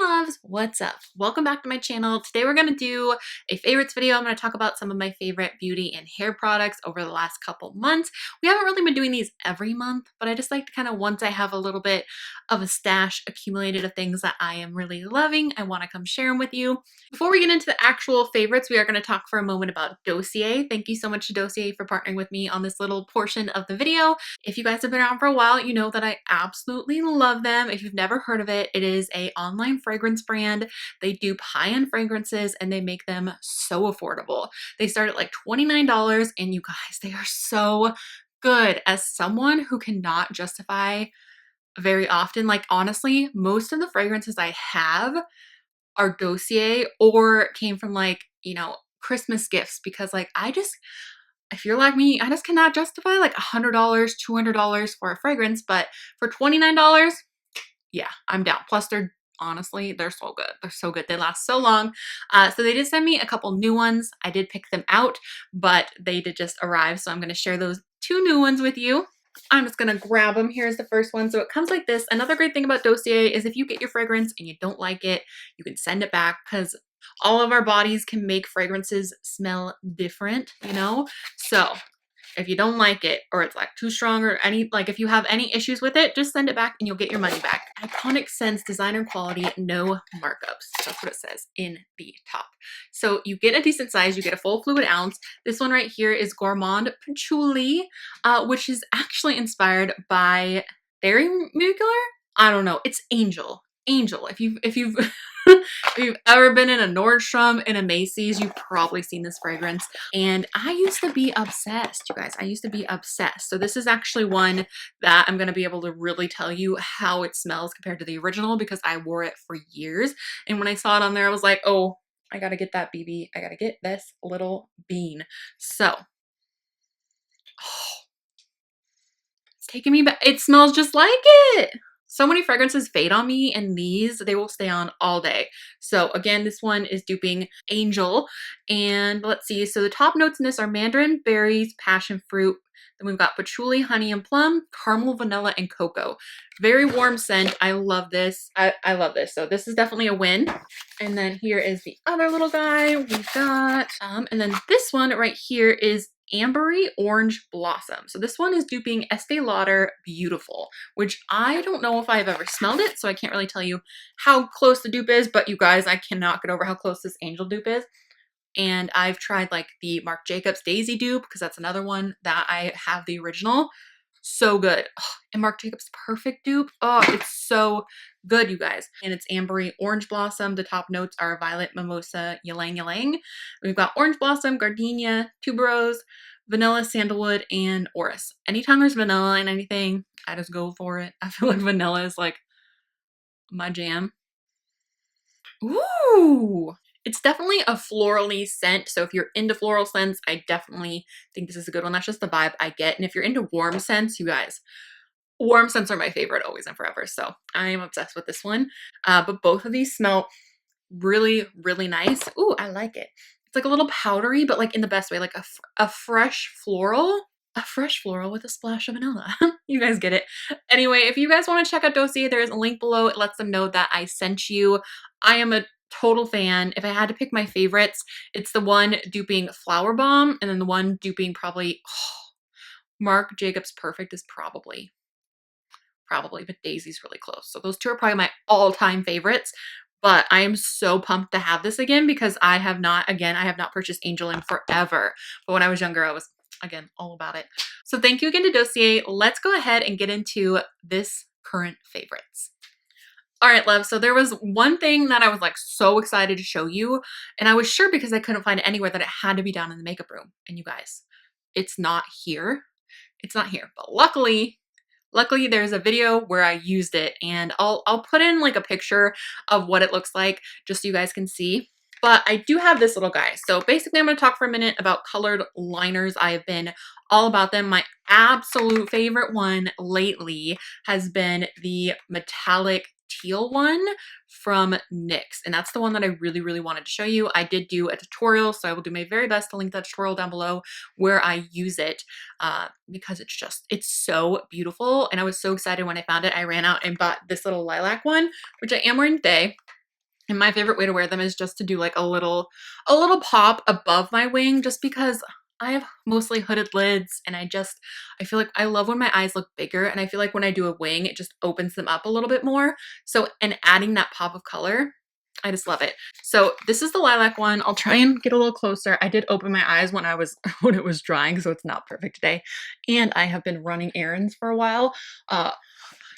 loves, what's up? Welcome back to my channel. Today we're going to do a favorites video. I'm going to talk about some of my favorite beauty and hair products over the last couple months. We haven't really been doing these every month, but I just like to kind of, once I have a little bit of a stash accumulated of things that I am really loving, I want to come share them with you. Before we get into the actual favorites, we are going to talk for a moment about Dossier. Thank you so much to Dossier for partnering with me on this little portion of the video. If you guys have been around for a while, you know that I absolutely love them. If you've never heard of it, it is an online fragrance brand. They dupe high-end fragrances and they make them so affordable. They start at like $29 and you guys, they are so good. As someone who cannot justify very often, like honestly, most of the fragrances I have are Dossier or came from like, you know, Christmas gifts because like if you're like me, I just cannot justify like $100, $200 for a fragrance, but for $29, yeah, I'm down. Plus honestly, they're so good. They're so good. They last so long. So they did send me a couple new ones. I did pick them out, but they did just arrive. So I'm going to share those two new ones with you. I'm just going to grab them. Here's the first one. So it comes like this. Another great thing about Dossier is if you get your fragrance and you don't like it, you can send it back because all of our bodies can make fragrances smell different, you know? So if you don't like it or it's like too strong or if you have any issues with it, just send it back and you'll get your money back. Iconic scents, designer quality, no markups. That's what it says in the top. So you get a decent size, you get a full fluid ounce. This one right here is Gourmand Patchouli, which is actually inspired by Berry Mugler. I don't know. It's Angel. If you've if you've ever been in a Nordstrom, in a Macy's, you've probably seen this fragrance. And I used to be obsessed, you guys. I used to be obsessed. So this is actually one that I'm going to be able to really tell you how it smells compared to the original because I wore it for years. And when I saw it on there, I was like, oh, I got to get that BB. I got to get this little bean. So, it's taking me back. It smells just like it. So many fragrances fade on me and these, they will stay on all day. So again, this one is duping Angel. And let's see, so the top notes in this are mandarin, berries, passion fruit. Then we've got patchouli, honey and plum, caramel, vanilla, and cocoa. Very warm scent. I love this. I love this. So this is definitely a win. And then here is the other little guy we've got. And then this one right here is Ambery Orange Blossom. So this one is duping Estee Lauder Beautiful, which I don't know if I've ever smelled it, so I can't really tell you how close the dupe is, but you guys, I cannot get over how close this Angel dupe is. And I've tried like the Marc Jacobs Daisy dupe because that's another one that I have the original. So good. Oh, and Marc Jacobs Perfect dupe. Oh, it's so good, you guys. And it's Ambery Orange Blossom. The top notes are Violet, Mimosa, Ylang Ylang. We've got Orange Blossom, Gardenia, Tuberose, Vanilla, Sandalwood, and Orris. Anytime there's vanilla in anything, I just go for it. I feel like vanilla is like my jam. Ooh! It's definitely a florally scent, so if you're into floral scents, I definitely think this is a good one. That's just the vibe I get. And if you're into warm scents, you guys, warm scents are my favorite always and forever, so I am obsessed with this one. But both of these smell really, really nice. Ooh, I like it. It's like a little powdery, but like in the best way, like a fresh floral. A fresh floral with a splash of vanilla. You guys get it. Anyway, if you guys want to check out Dossier, there is a link below. It lets them know that I sent you. I am a total fan. If I had to pick my favorites, it's the one duping Flower Bomb and then the one duping probably Marc Jacobs Perfect is probably, but Daisy's really close. So those two are probably my all-time favorites. But I am so pumped to have this again because I have not purchased Angel in forever. But when I was younger, I was, again, all about it. So thank you again to Dossier. Let's go ahead and get into this current favorites. All right, love. So there was one thing that I was like so excited to show you. And I was sure because I couldn't find it anywhere that it had to be down in the makeup room. And you guys, it's not here. It's not here. But luckily there's a video where I used it and I'll put in like a picture of what it looks like just so you guys can see. But I do have this little guy. So basically I'm going to talk for a minute about colored liners. I have been all about them. My absolute favorite one lately has been the metallic teal one from NYX, and that's the one that I really, really wanted to show you. I did do a tutorial, so I will do my very best to link that tutorial down below where I use it because it's so beautiful, and I was so excited when I found it. I ran out and bought this little lilac one, which I am wearing today. And my favorite way to wear them is just to do like a little pop above my wing, just because I have mostly hooded lids and I feel like I love when my eyes look bigger, and I feel like when I do a wing, it just opens them up a little bit more. So, and adding that pop of color, I just love it. So this is the lilac one. I'll try and get a little closer. I did open my eyes when when it was drying, so it's not perfect today. And I have been running errands for a while.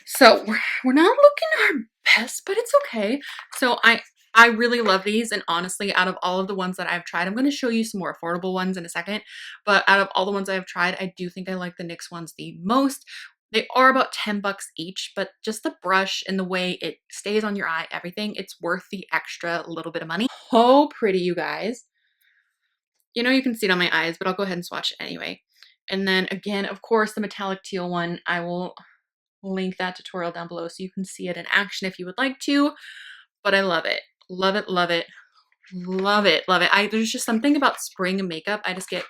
So we're not looking our best, but it's okay. So I really love these, and honestly, out of all of the ones that I've tried, I'm going to show you some more affordable ones in a second, but out of all the ones I've tried, I do think I like the NYX ones the most. They are about 10 bucks each, but just the brush and the way it stays on your eye, everything, it's worth the extra little bit of money. So pretty, you guys. You know you can see it on my eyes, but I'll go ahead and swatch it anyway. And then again, of course, the metallic teal one, I will link that tutorial down below so you can see it in action if you would like to, but I love it. Love it, love it, love it, love it. There's just something about spring and makeup. I just get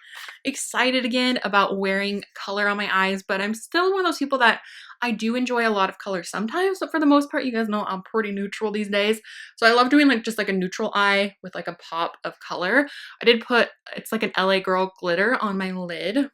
excited again about wearing color on my eyes, but I'm still one of those people that I do enjoy a lot of color sometimes, but for the most part, you guys know I'm pretty neutral these days. So I love doing like just like a neutral eye with like a pop of color. I did put, it's like an LA Girl glitter on my lid.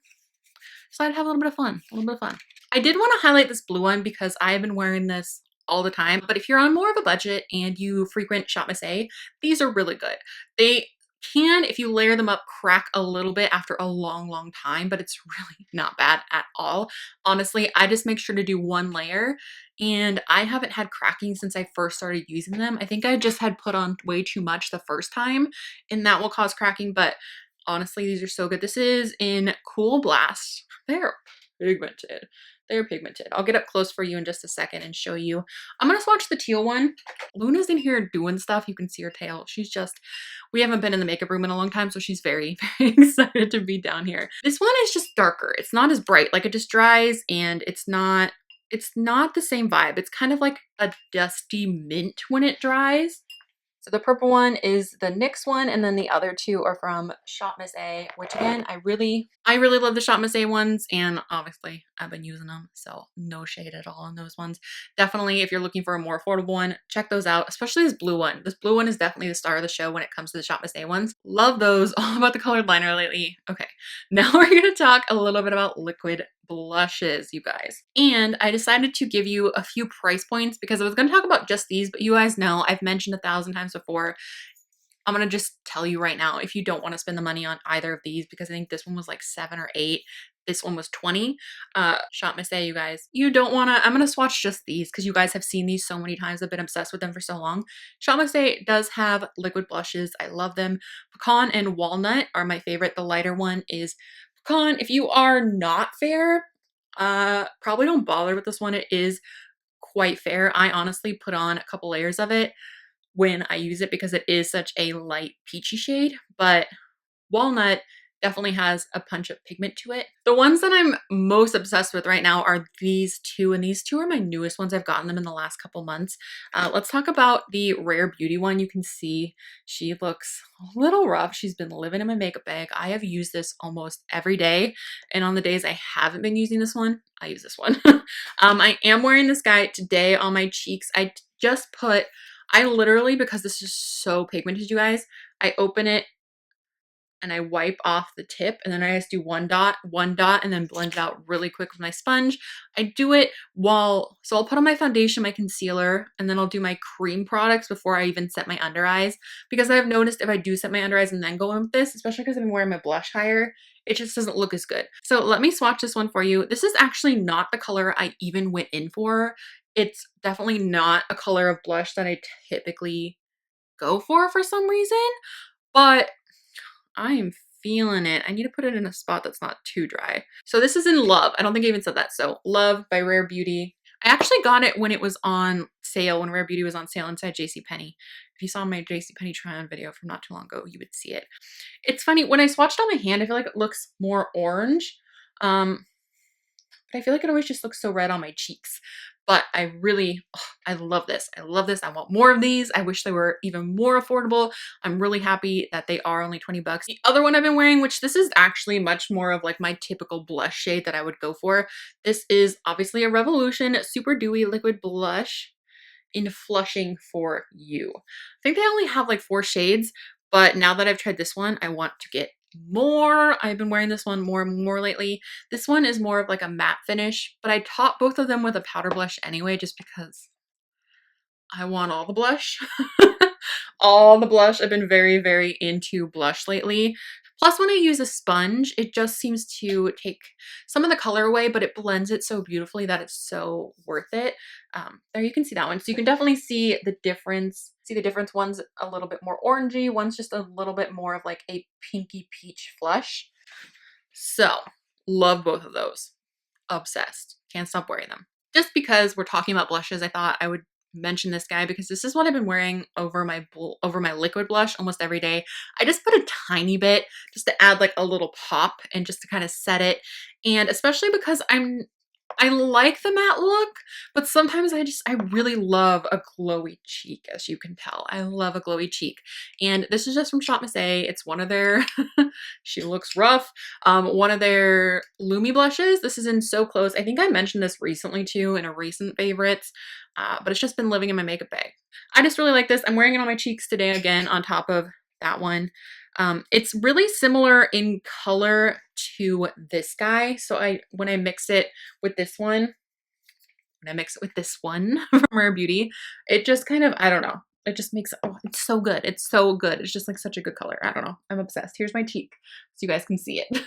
So I'd have a little bit of fun, a little bit of fun. I did want to highlight this blue one because I have been wearing this all the time, but if you're on more of a budget and you frequent SHOPMISSA, these are really good. They can, if you layer them up, crack a little bit after a long, long time, but it's really not bad at all. Honestly, I just make sure to do one layer, and I haven't had cracking since I first started using them. I think I just had put on way too much the first time, and that will cause cracking, but honestly, these are so good. This is in Cool Blast. They're pigmented. They're pigmented. I'll get up close for you in just a second and show you. I'm going to swatch the teal one. Luna's in here doing stuff. You can see her tail. We haven't been in the makeup room in a long time, so she's very, very excited to be down here. This one is just darker. It's not as bright. Like, it just dries, and it's not the same vibe. It's kind of like a dusty mint when it dries. So the purple one is the NYX one, and then the other two are from SHOPMISSA, which again, I really love the SHOPMISSA ones, and obviously I've been using them, so no shade at all on those ones. Definitely, if you're looking for a more affordable one, check those out, especially this blue one. This blue one is definitely the star of the show when it comes to the SHOPMISSA ones. Love those. All about the colored liner lately. Okay, now we're going to talk a little bit about liquid blushes, you guys. And I decided to give you a few price points because I was going to talk about just these, but you guys know I've mentioned 1,000 times before. I'm going to just tell you right now, if you don't want to spend the money on either of these, because I think this one was like 7 or 8. This one was 20. SHOPMISSA, you guys, you don't want to, I'm going to swatch just these because you guys have seen these so many times. I've been obsessed with them for so long. SHOPMISSA does have liquid blushes. I love them. Pecan and Walnut are my favorite. The lighter one is Pecan. If you are not fair, probably don't bother with this one. It is quite fair. I honestly put on a couple layers of it when I use it because it is such a light peachy shade, but Walnut definitely has a punch of pigment to it. The ones that I'm most obsessed with right now are these two, and these two are my newest ones. I've gotten them in the last couple months. Let's talk about the Rare Beauty one. You can see she looks a little rough. She's been living in my makeup bag. I have used this almost every day, and on the days I haven't been using this one, I use this one. I am wearing this guy today on my cheeks. I literally, because this is so pigmented, you guys, I open it and I wipe off the tip, and then I just do one dot, and then blend it out really quick with my sponge. I do it so I'll put on my foundation, my concealer, and then I'll do my cream products before I even set my under eyes, because I've noticed if I do set my under eyes and then go in with this, especially because I've been wearing my blush higher, it just doesn't look as good. So let me swatch this one for you. This is actually not the color I even went in for. It's definitely not a color of blush that I typically go for some reason, but I am feeling it. I need to put it in a spot that's not too dry. So this is in Love. I don't think I even said that. So Love by Rare Beauty. I actually got it when it was on sale, when Rare Beauty was on sale inside JCPenney. If you saw my JCPenney try-on video from not too long ago, you would see it. It's funny, when I swatched on my hand, I feel like it looks more orange. But I feel like it always just looks so red on my cheeks. But I love this. I love this. I want more of these. I wish they were even more affordable. I'm really happy that they are only 20 bucks. The other one I've been wearing, which this is actually much more of like my typical blush shade that I would go for. This is obviously a Revolution Super Dewy Liquid Blush. in flushing for you. I think they only have like 4 shades, but now that I've tried this one, I want to get more. I've been wearing this one more and more lately. This one is more of like a matte finish, but I top both of them with a powder blush anyway, just because I want all the blush. All the blush. I've been very, very into blush lately. Plus, when I use a sponge, it just seems to take some of the color away, but it blends it so beautifully that it's so worth it. There you can see that one. So you can definitely see the difference. See the difference? One's a little bit more orangey. One's just a little bit more of like a pinky peach flush. So, love both of those. Obsessed. Can't stop wearing them. Just because we're talking about blushes, I thought I would mention this guy because this is what I've been wearing over my liquid blush almost every day. I just put a tiny bit just to add like a little pop and just to kind of set it. And especially because I like the matte look, but sometimes I really love a glowy cheek, as you can tell. I love a glowy cheek. And this is just from SHOPMISSA. It's one of their, she looks rough, one of their Lumi blushes. This is in So Close. I think I mentioned this recently too in a recent favorites, but it's just been living in my makeup bag. I just really like this. I'm wearing it on my cheeks today again on top of that one. It's really similar in color to this guy. So when I mix it with this one, from Rare Beauty, it just kind of, I don't know. It just makes, oh, it's so good. It's so good. It's just like such a good color. I don't know. I'm obsessed. Here's my cheek so you guys can see it.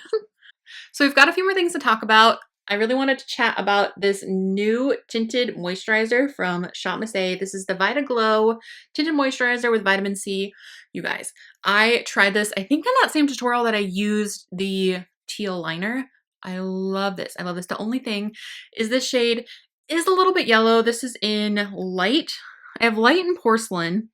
So we've got a few more things to talk about. I really wanted to chat about this new tinted moisturizer from SHOPMISSA. This is the Vita Glow Tinted Moisturizer with vitamin C. You guys, I tried this, I think in that same tutorial that I used the teal liner. I love this. I love this. The only thing is this shade is a little bit yellow. This is in light. I have light and porcelain.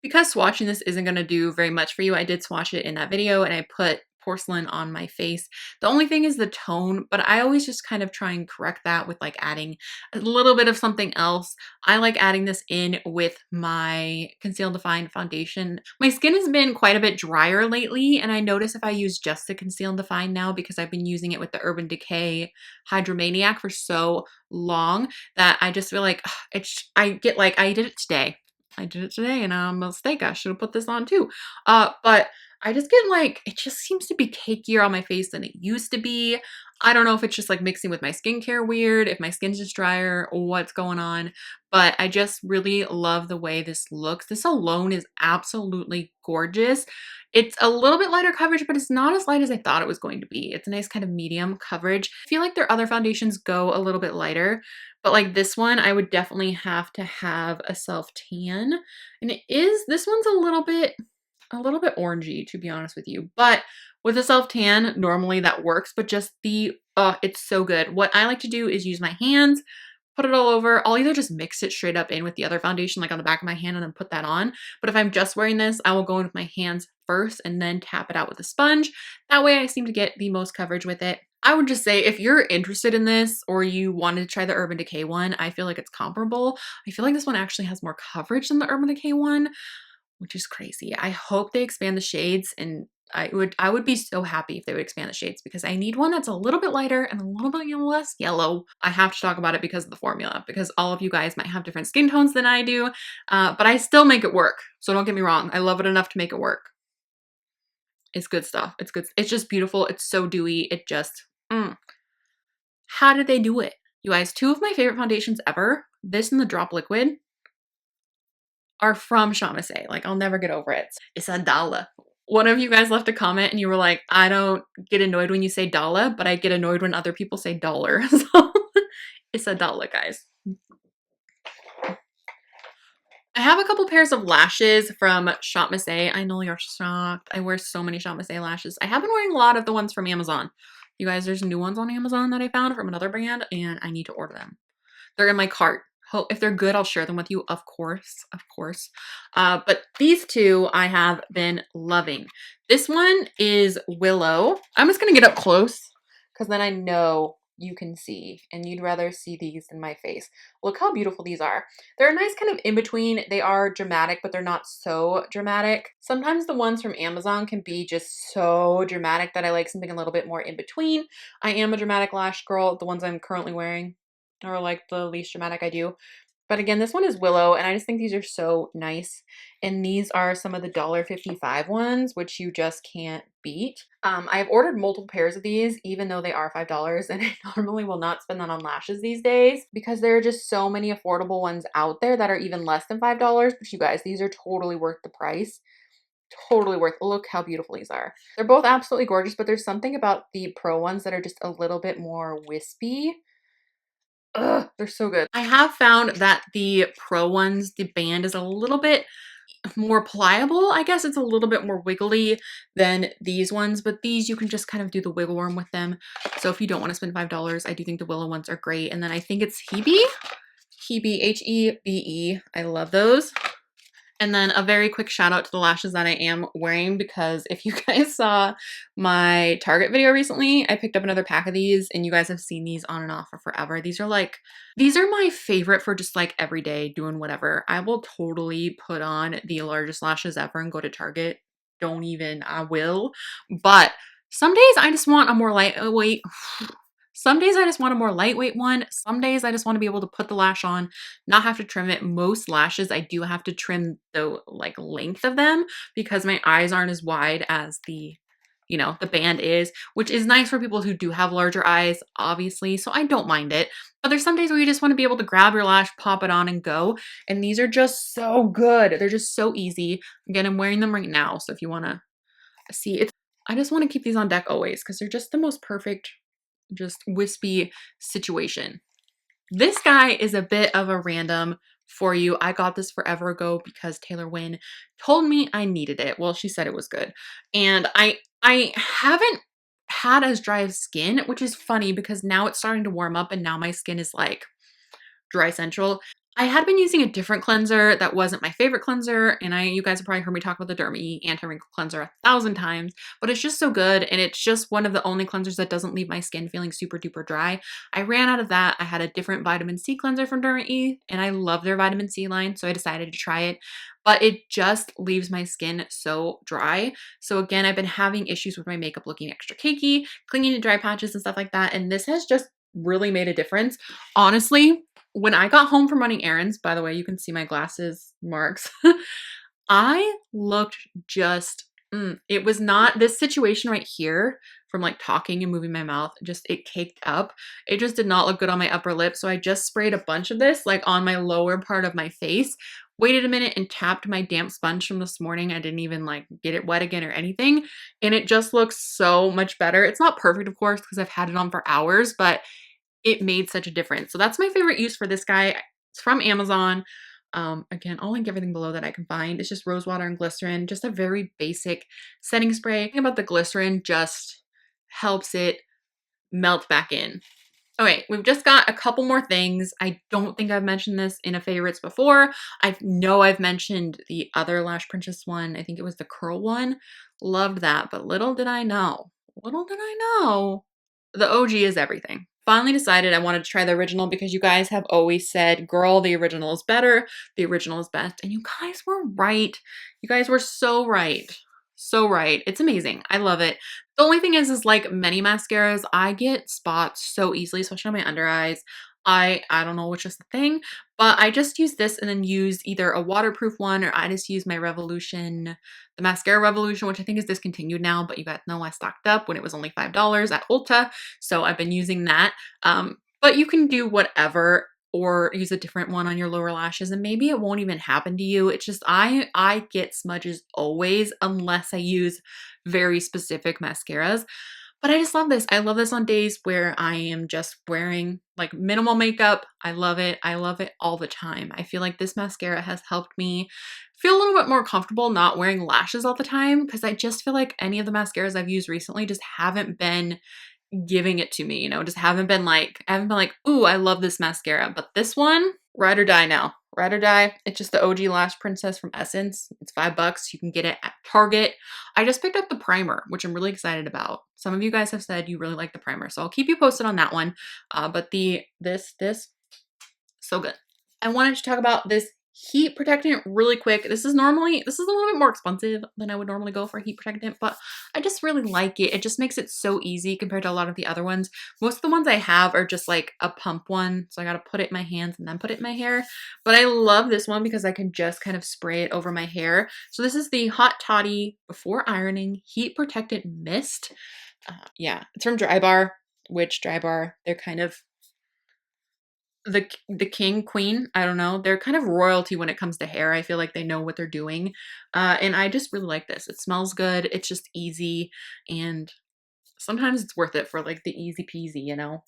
Because swatching this isn't going to do very much for you, I did swatch it in that video and I put porcelain on my face. The only thing is the tone, but I always just kind of try and correct that with like adding a little bit of something else. I like adding this in with my Conceal and Define foundation. My skin has been quite a bit drier lately, and I notice if I use just the Conceal and Define now, because I've been using it with the Urban Decay Hydromaniac for so long, that I just feel like I get like, I did it today and I'm a mistake. I should have put this on too. But I just get like, it just seems to be cakier on my face than it used to be. I don't know if it's just like mixing with my skincare weird, if my skin's just drier, or what's going on, but I just really love the way this looks. This alone is absolutely gorgeous. It's a little bit lighter coverage, but it's not as light as I thought it was going to be. It's a nice kind of medium coverage. I feel like their other foundations go a little bit lighter, but like this one, I would definitely have to have a self tan. And this one's a little bit orangey, to be honest with you, but with a self tan, normally that works, but just it's so good. What I like to do is use my hands, put it all over. I'll either just mix it straight up in with the other foundation, like on the back of my hand, and then put that on. But if I'm just wearing this, I will go in with my hands first and then tap it out with a sponge. That way I seem to get the most coverage with it. I would just say if you're interested in this or you wanted to try the Urban Decay one, I feel like it's comparable. I feel like this one actually has more coverage than the Urban Decay one, which is crazy. I hope they expand the shades, and I would be so happy if they would expand the shades, because I need one that's a little bit lighter and a little bit less yellow. I have to talk about it because of the formula, because all of you guys might have different skin tones than I do, but I still make it work. So don't get me wrong. I love it enough to make it work. It's good stuff. It's good. It's just beautiful. It's so dewy. It just, how did they do it? You guys, 2 of my favorite foundations ever, this and the Drop Liquid, are from SHOPMISSA. Like, I'll never get over it. It's ARDELL. One of you guys left a comment and you were like, I don't get annoyed when you say dollar, but I get annoyed when other people say dollar. So it's ARDELL, guys. I have a couple pairs of lashes from SHOPMISSA. I know you're shocked. I wear so many SHOPMISSA lashes. I have been wearing a lot of the ones from Amazon. You guys, there's new ones on Amazon that I found from another brand, and I need to order them. They're in my cart. If they're good, I'll share them with you, of course. But these 2 I have been loving. This one is Willow. I'm just going to get up close because then I know you can see, and you'd rather see these than my face. Look how beautiful these are. They're a nice kind of in-between. They are dramatic, but they're not so dramatic. Sometimes the ones from Amazon can be just so dramatic that I like something a little bit more in between. I am a dramatic lash girl. The ones I'm currently wearing are like the least dramatic I do. But again, this one is Willow, and I just think these are so nice. And these are some of the $1.55 ones, which you just can't beat. I have ordered multiple pairs of these, even though they are $5, and I normally will not spend that on lashes these days because there are just so many affordable ones out there that are even less than $5. But you guys, these are totally worth the price. Totally worth. Look how beautiful these are. They're both absolutely gorgeous, but there's something about the pro ones that are just a little bit more wispy. Ugh, they're so good. I have found that the pro ones, the band is a little bit more pliable. I guess it's a little bit more wiggly than these ones, but these you can just kind of do the wiggle worm with them. So if you don't want to spend $5, I do think the Willow ones are great. And then I think it's HEBE. HEBE, H-E-B-E. I love those. And then a very quick shout out to the lashes that I am wearing, because if you guys saw my Target video recently, I picked up another pack of these and you guys have seen these on and off for forever. These are my favorite for just like every day doing whatever. I will totally put on the largest lashes ever and go to Target. I will. But some days I just want a more lightweight. Some days I just want a more lightweight one. Some days I just want to be able to put the lash on, not have to trim it. Most lashes I do have to trim the like length of them because my eyes aren't as wide as the band is, which is nice for people who do have larger eyes, obviously. So I don't mind it. But there's some days where you just want to be able to grab your lash, pop it on and go. And these are just so good. They're just so easy. Again, I'm wearing them right now. So if you want to see it, I just want to keep these on deck always because they're just the most perfect just wispy situation. This guy is a bit of a random for you. I got this forever ago because Taylor Wynn told me I needed it. Well, she said it was good. And I haven't had as dry of skin, which is funny because now it's starting to warm up and now my skin is like dry central. I had been using a different cleanser that wasn't my favorite cleanser, and you guys have probably heard me talk about the Dermy anti-wrinkle cleanser 1,000 times, but it's just so good, and it's just one of the only cleansers that doesn't leave my skin feeling super duper dry. I ran out of that. I had a different vitamin C cleanser from Dermy, and I love their vitamin C line, so I decided to try it, but it just leaves my skin so dry. So again, I've been having issues with my makeup looking extra cakey, clinging to dry patches and stuff like that, and this has just really made a difference. Honestly, when I got home from running errands, by the way, you can see my glasses marks, I looked just, it was not this situation right here from like talking and moving my mouth, just it caked up. It just did not look good on my upper lip. So I just sprayed a bunch of this like on my lower part of my face, waited a minute and tapped my damp sponge from this morning. I didn't even like get it wet again or anything. And it just looks so much better. It's not perfect, of course, because I've had it on for hours, but it made such a difference. So that's my favorite use for this guy. It's from Amazon. Again, I'll link everything below that I can find. It's just Rosewater and glycerin, just a very basic setting spray. The thing about the glycerin just helps it melt back in. Okay, we've just got a couple more things. I don't think I've mentioned this in a favorites before. I know I've mentioned the other Lash Princess one. I think it was the curl one. Loved that, but little did I know, the OG is everything. Finally decided I wanted to try the original because you guys have always said, girl, the original is better. The original is best. And you guys were right. You guys were so right. So right. It's amazing. I love it. The only thing is like many mascaras, I get spots so easily, especially on my under eyes. I don't know which is the thing, but I just use this and then use either a waterproof one or I just use my Revolution, the Mascara Revolution, which I think is discontinued now, but you guys know I stocked up when it was only $5 at Ulta. So I've been using that. But you can do whatever or use a different one on your lower lashes and maybe it won't even happen to you. It's just I get smudges always unless I use very specific mascaras. But I just love this. I love this on days where I am just wearing like minimal makeup. I love it. I love it all the time. I feel like this mascara has helped me feel a little bit more comfortable not wearing lashes all the time because I just feel like any of the mascaras I've used recently just haven't been giving it to me, just haven't been like, ooh, I love this mascara. But this one, ride or die now. Ride or die. It's just the OG Lash Princess from Essence. It's $5. You can get it at Target. I just picked up the primer, which I'm really excited about. Some of you guys have said you really like the primer, so I'll keep you posted on that one. But this, so good. I wanted to talk about this heat protectant really quick. This is a little bit more expensive than I would normally go for a heat protectant, but I just really like it. It just makes it so easy compared to a lot of the other ones. Most of the ones I have are just like a pump one, so I gotta put it in my hands and then put it in my hair. But I love this one because I can just kind of spray it over my hair. So this is the Hot Toddy Before Ironing Heat Protectant Mist. Yeah, it's from Dry Bar, which Dry Bar, they're kind of the king, queen, I don't know. They're kind of royalty when it comes to hair. I feel like they know what they're doing. And I just really like this. It smells good. It's just easy. And sometimes it's worth it for like the easy peasy, you know?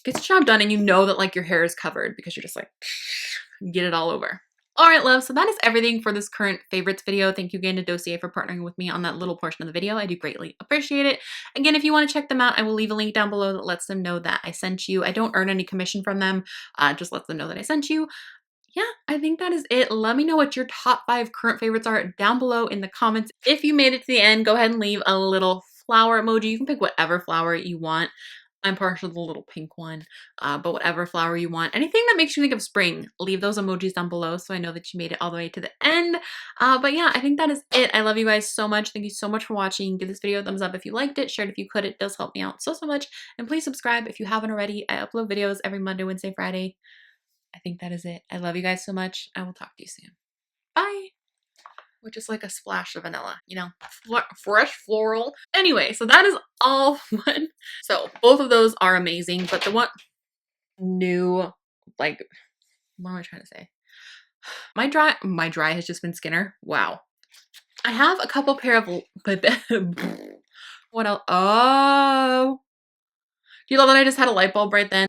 Gets the job done and you know that like your hair is covered because you're just like, get it all over. All right, love, so that is everything for this current favorites video. Thank you again to Dossier for partnering with me on that little portion of the video. I do greatly appreciate it. Again, if you want to check them out, I will leave a link down below that lets them know that I sent you. I don't earn any commission from them, just lets them know that I sent you. Yeah, I think that is it. Let me know what your top 5 current favorites are down below in the comments. If you made it to the end, go ahead and leave a little flower emoji. You can pick whatever flower you want. I'm partial to the little pink one, but whatever flower you want. Anything that makes you think of spring, leave those emojis down below so I know that you made it all the way to the end. But yeah, I think that is it. I love you guys so much. Thank you so much for watching. Give this video a thumbs up if you liked it. Share it if you could. It does help me out so much. And please subscribe if you haven't already. I upload videos every Monday, Wednesday, Friday. I think that is it. I love you guys so much. I will talk to you soon. Bye. Which is like a splash of vanilla, you know, fresh floral. Anyway, so that is all one. So both of those are amazing, but the one new, like, what am I trying to say? My dry has just been Skinner. Wow. I have a couple pair of, what else? Oh, do you love that I just had a light bulb right then?